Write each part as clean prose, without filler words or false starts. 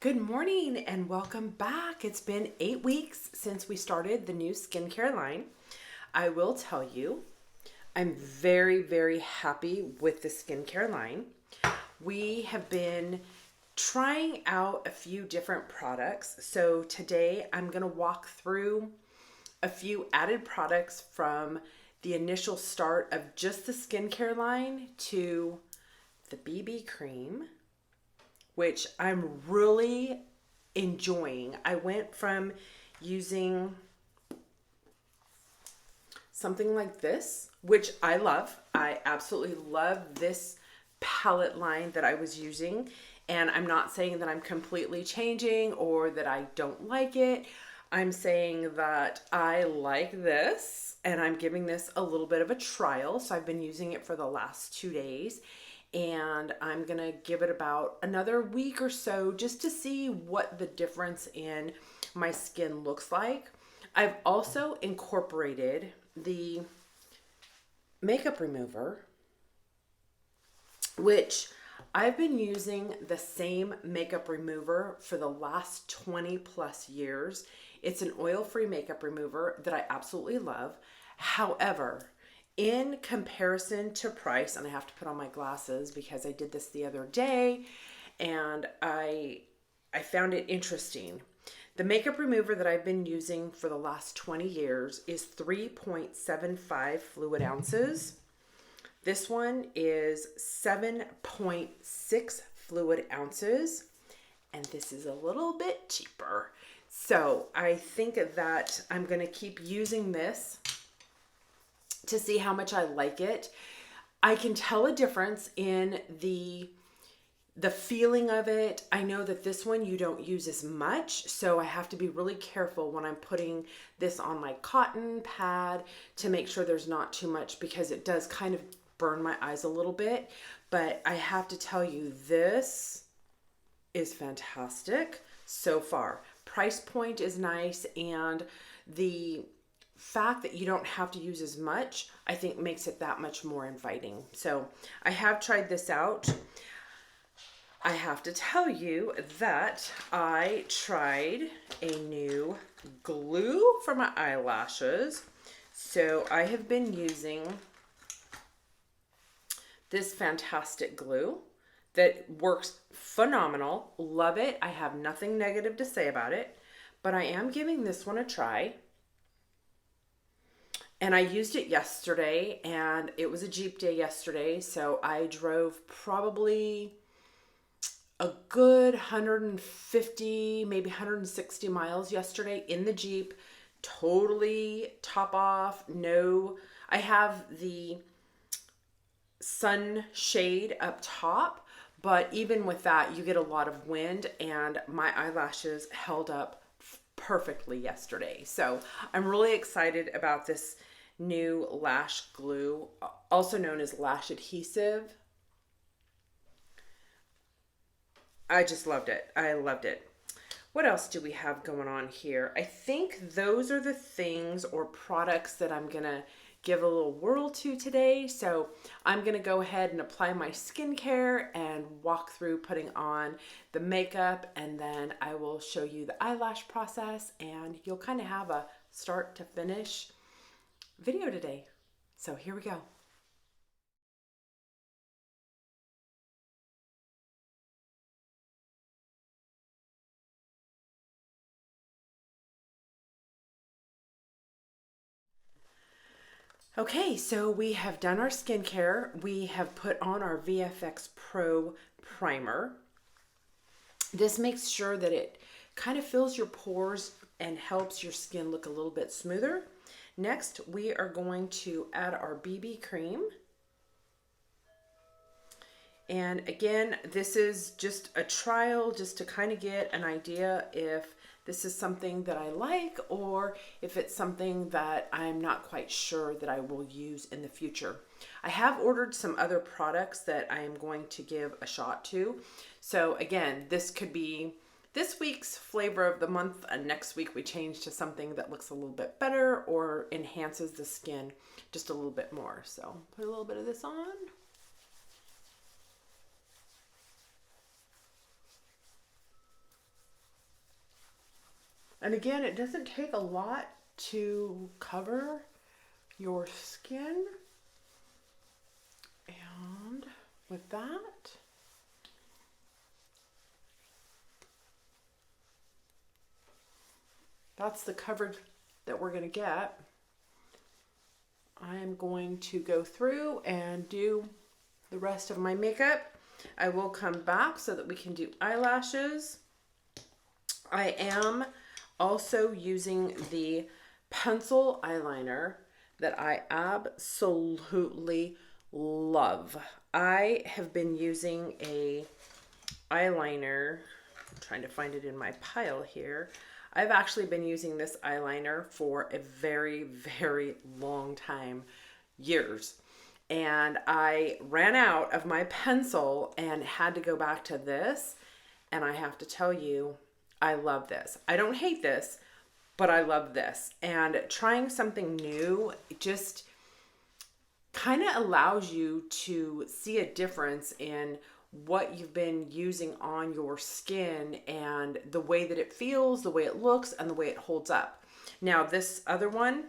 Good morning and welcome back. It's been 8 weeks since we started the new skincare line. I will tell you, I'm very, very happy with the skincare line. We have been trying out a few different products. So today I'm going to walk through a few added products from the initial start of just the skincare line to the BB cream, which I'm really enjoying. I went from using something like this, which I love. I absolutely love this palette line that I was using. And I'm not saying that I'm completely changing or that I don't like it. I'm saying that I like this and I'm giving this a little bit of a trial. So I've been using it for the last 2 days. And I'm gonna give it about another week or so just to see what the difference in my skin looks like. I've also incorporated the makeup remover, which I've been using the same makeup remover for the last 20 plus years. It's an oil-free makeup remover that I absolutely love. However, in comparison to price, and I have to put on my glasses because I did this the other day and I found it interesting. The makeup remover that I've been using for the last 20 years is 3.75 fluid ounces. This one is 7.6 fluid ounces, and this is a little bit cheaper. So I think that I'm going to keep using this to see how much I like it. I can tell a difference in the feeling of it. I know that this one you don't use as much, so I have to be really careful when I'm putting this on my cotton pad to make sure there's not too much, because it does kind of burn my eyes a little bit. But I have to tell you, this is fantastic so far. Price point is nice, and the fact that you don't have to use as much, I think makes it that much more inviting. So I have tried this out. I have to tell you that I tried a new glue for my eyelashes. So I have been using this fantastic glue that works phenomenal. Love it. I have nothing negative to say about it, but I am giving this one a try. And I used it yesterday, and it was a Jeep day yesterday, so I drove probably a good 150, maybe 160 miles yesterday in the Jeep, totally top off. No, I have the sunshade up top, but even with that, you get a lot of wind, and my eyelashes held up perfectly yesterday. So I'm really excited about this new lash glue, also known as lash adhesive. I just loved it. I loved it. What else do we have going on here? I think those are the things or products that I'm gonna give a little whirl to today. So I'm gonna go ahead and apply my skincare and walk through putting on the makeup, and then I will show you the eyelash process, and you'll kind of have a start to finish video today. So here we go. Okay, so we have done our skincare. We have put on our VFX Pro primer. This makes sure that it kind of fills your pores and helps your skin look a little bit smoother. Next, we are going to add our BB cream. And again, this is just a trial just to kind of get an idea if this is something that I like or if it's something that I'm not quite sure that I will use in the future. I have ordered some other products that I am going to give a shot to. So again, this could be this week's flavor of the month, and next week we change to something that looks a little bit better or enhances the skin just a little bit more. So put a little bit of this on. And again, it doesn't take a lot to cover your skin. And with that, that's the coverage that we're going to get. I'm going to go through and do the rest of my makeup. I will come back so that we can do eyelashes. I am also using the pencil eyeliner that I absolutely love. I have been using a eyeliner, I'm trying to find it in my pile here. I've actually been using this eyeliner for a very, very long time, years. And I ran out of my pencil and had to go back to this. And I have to tell you, I love this. I don't hate this, but I love this. And trying something new just kind of allows you to see a difference in what you've been using on your skin and the way that it feels, the way it looks, and the way it holds up. Now, this other one,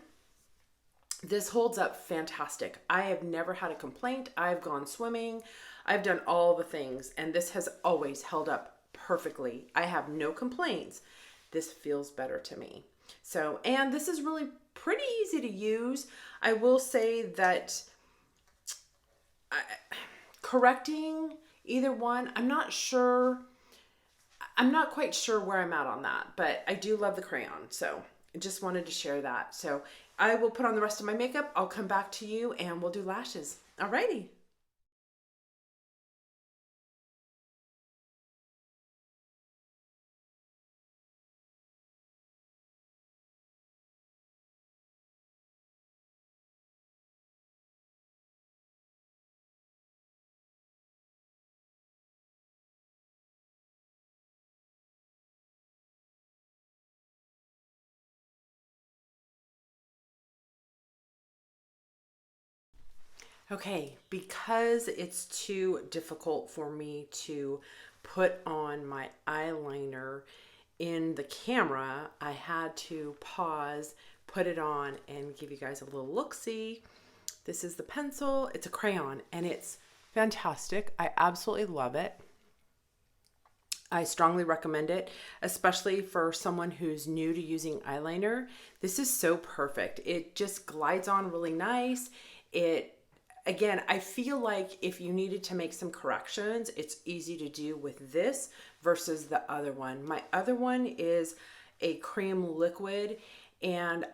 this holds up fantastic. I have never had a complaint. I've gone swimming. I've done all the things, and this has always held up perfectly. I have no complaints. This feels better to me. So, and this is really pretty easy to use. I will say that correcting either one, I'm not sure. I'm not quite sure where I'm at on that, but I do love the crayon. So I just wanted to share that. So I will put on the rest of my makeup. I'll come back to you and we'll do lashes. Alrighty. Okay, because it's too difficult for me to put on my eyeliner in the camera, I had to pause, put it on, and give you guys a little look-see. This is the pencil. It's a crayon, and it's fantastic. I absolutely love it. I strongly recommend it, especially for someone who's new to using eyeliner. This is so perfect. It just glides on really nice. Again, I feel like if you needed to make some corrections, it's easy to do with this versus the other one. My other one is a cream liquid, and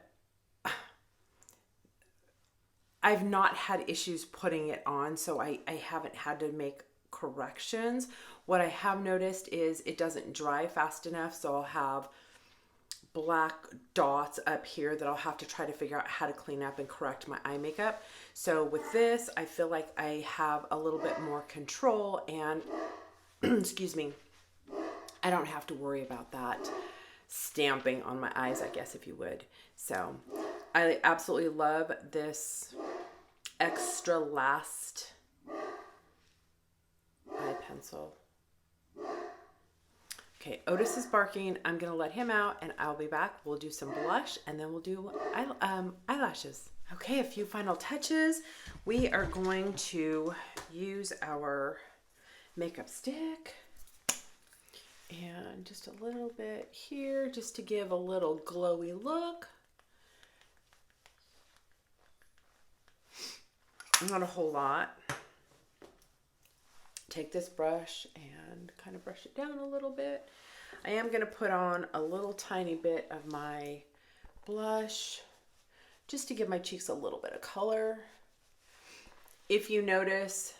I've not had issues putting it on, so I haven't had to make corrections. What I have noticed is it doesn't dry fast enough, so I'll have black dots up here that I'll have to try to figure out how to clean up and correct my eye makeup. So with this, I feel like I have a little bit more control and, excuse me, I don't have to worry about that stamping on my eyes, I guess, if you would. So I absolutely love this Extra Last eye pencil. Okay, Otis is barking. I'm going to let him out and I'll be back. We'll do some blush and then we'll do eyelashes. Okay, a few final touches. We are going to use our makeup stick and just a little bit here just to give a little glowy look. Not a whole lot. Take this brush and kind of brush it down a little bit. I am going to put on a little tiny bit of my blush just to give my cheeks a little bit of color. If you notice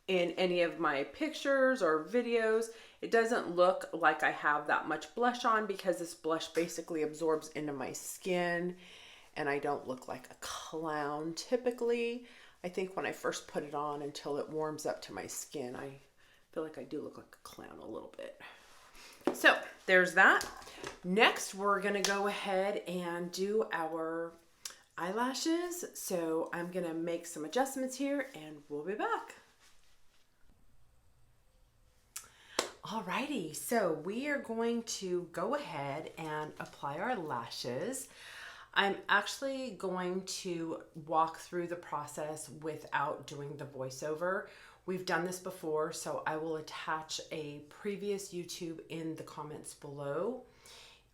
in any of my pictures or videos, it doesn't look like I have that much blush on because this blush basically absorbs into my skin and I don't look like a clown typically. I think when I first put it on until it warms up to my skin, I feel like I do look like a clown a little bit. So there's that. Next, we're gonna go ahead and do our eyelashes. So I'm gonna make some adjustments here and we'll be back. Alrighty, so we are going to go ahead and apply our lashes. I'm actually going to walk through the process without doing the voiceover. We've done this before, so I will attach a previous YouTube in the comments below,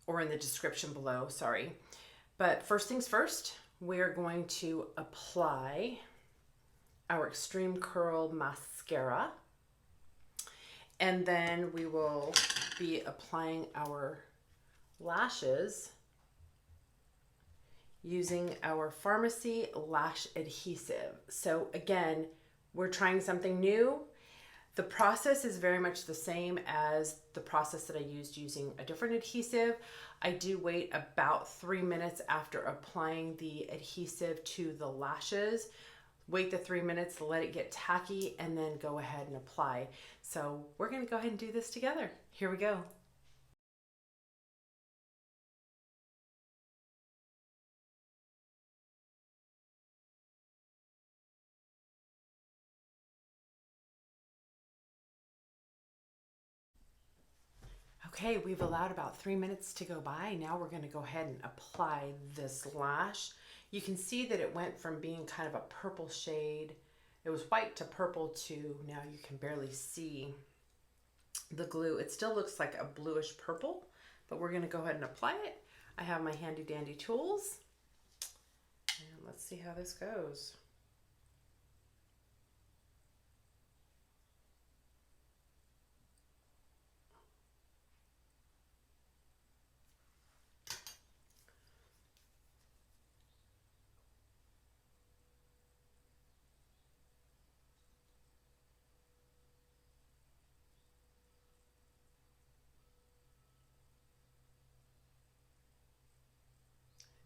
or in the description below, sorry. But first things first, we're going to apply our Extreme Curl Mascara. And then we will be applying our lashes using our Pharmacy Lash Adhesive. So again, we're trying something new. The process is very much the same as the process that I used using a different adhesive. I do wait about 3 minutes after applying the adhesive to the lashes. Wait the 3 minutes, let it get tacky, and then go ahead and apply. So we're gonna go ahead and do this together. Here we go. Okay, we've allowed about 3 minutes to go by. Now we're gonna go ahead and apply this lash. You can see that it went from being kind of a purple shade. It was white to purple to now you can barely see the glue. It still looks like a bluish purple, but we're gonna go ahead and apply it. I have my handy dandy tools, and let's see how this goes.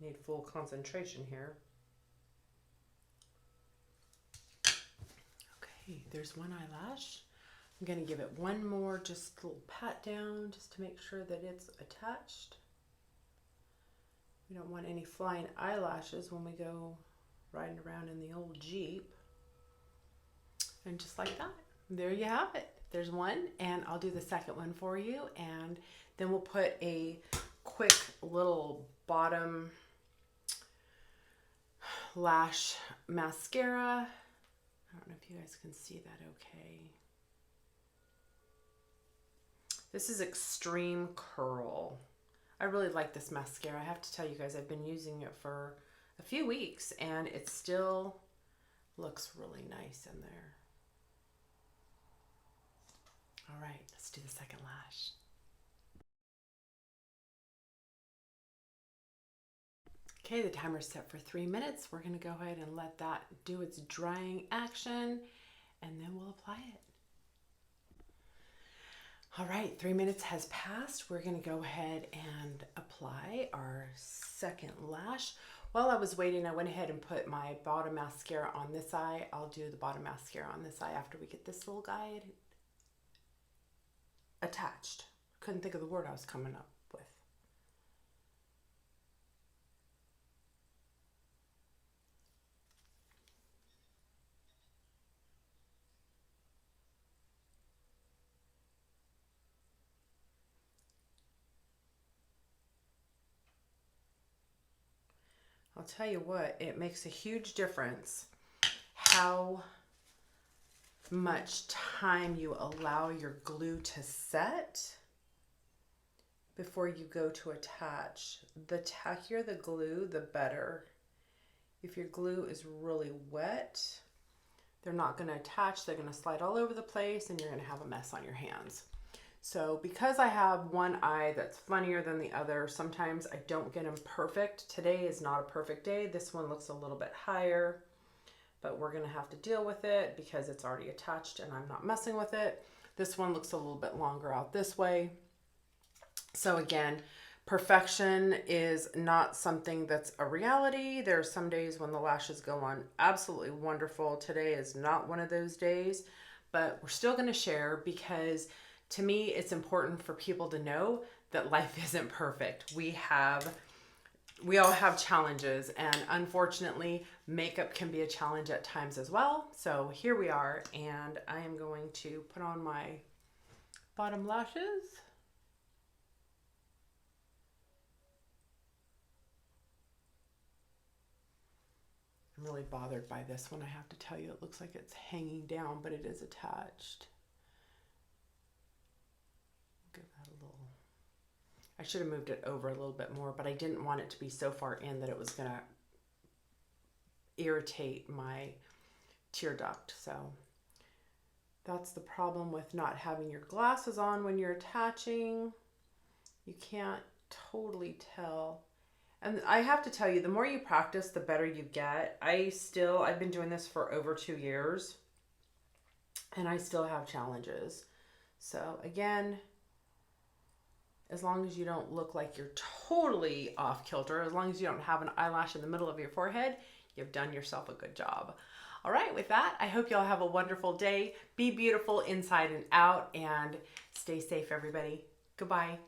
Need full concentration here. Okay, there's one eyelash. I'm gonna give it one more just little pat down just to make sure that it's attached. We don't want any flying eyelashes when we go riding around in the old Jeep. And just like that, there you have it. There's one, and I'll do the second one for you, and then we'll put a quick little bottom lash mascara. I don't know if you guys can see that okay. This is Extreme Curl. I really like this mascara. I have to tell you guys, I've been using it for a few weeks and it still looks really nice in there. All right, let's do the second lash. Okay, the timer's set for 3 minutes. We're gonna go ahead and let that do its drying action, and then we'll apply it. All right, 3 minutes has passed. We're gonna go ahead and apply our second lash. While I was waiting, I went ahead and put my bottom mascara on this eye. I'll do the bottom mascara on this eye after we get this little guy attached. Couldn't think of the word I was coming up with. I'll tell you what, it makes a huge difference how much time you allow your glue to set before you go to attach. The tackier the glue, the better. If your glue is really wet, they're not going to attach. They're going to slide all over the place and you're going to have a mess on your hands. So because I have one eye that's funnier than the other, sometimes I don't get them perfect. Today is not a perfect day. This one looks a little bit higher, but we're gonna have to deal with it because it's already attached and I'm not messing with it. This one looks a little bit longer out this way. So again, perfection is not something that's a reality. There are some days when the lashes go on absolutely wonderful. Today is not one of those days, but we're still gonna share because to me, it's important for people to know that life isn't perfect. We all have challenges, and unfortunately, makeup can be a challenge at times as well. So here we are, and I am going to put on my bottom lashes. I'm really bothered by this one, I have to tell you. It looks like it's hanging down, but it is attached. Give that a little... I should have moved it over a little bit more, but I didn't want it to be so far in that it was going to irritate my tear duct. So that's the problem with not having your glasses on when you're attaching. You can't totally tell. And I have to tell you, the more you practice, the better you get. I've been doing this for over 2 years, and I still have challenges. So again, as long as you don't look like you're totally off kilter, as long as you don't have an eyelash in the middle of your forehead, you've done yourself a good job. All right, with that, I hope y'all have a wonderful day. Be beautiful inside and out, and stay safe, everybody. Goodbye.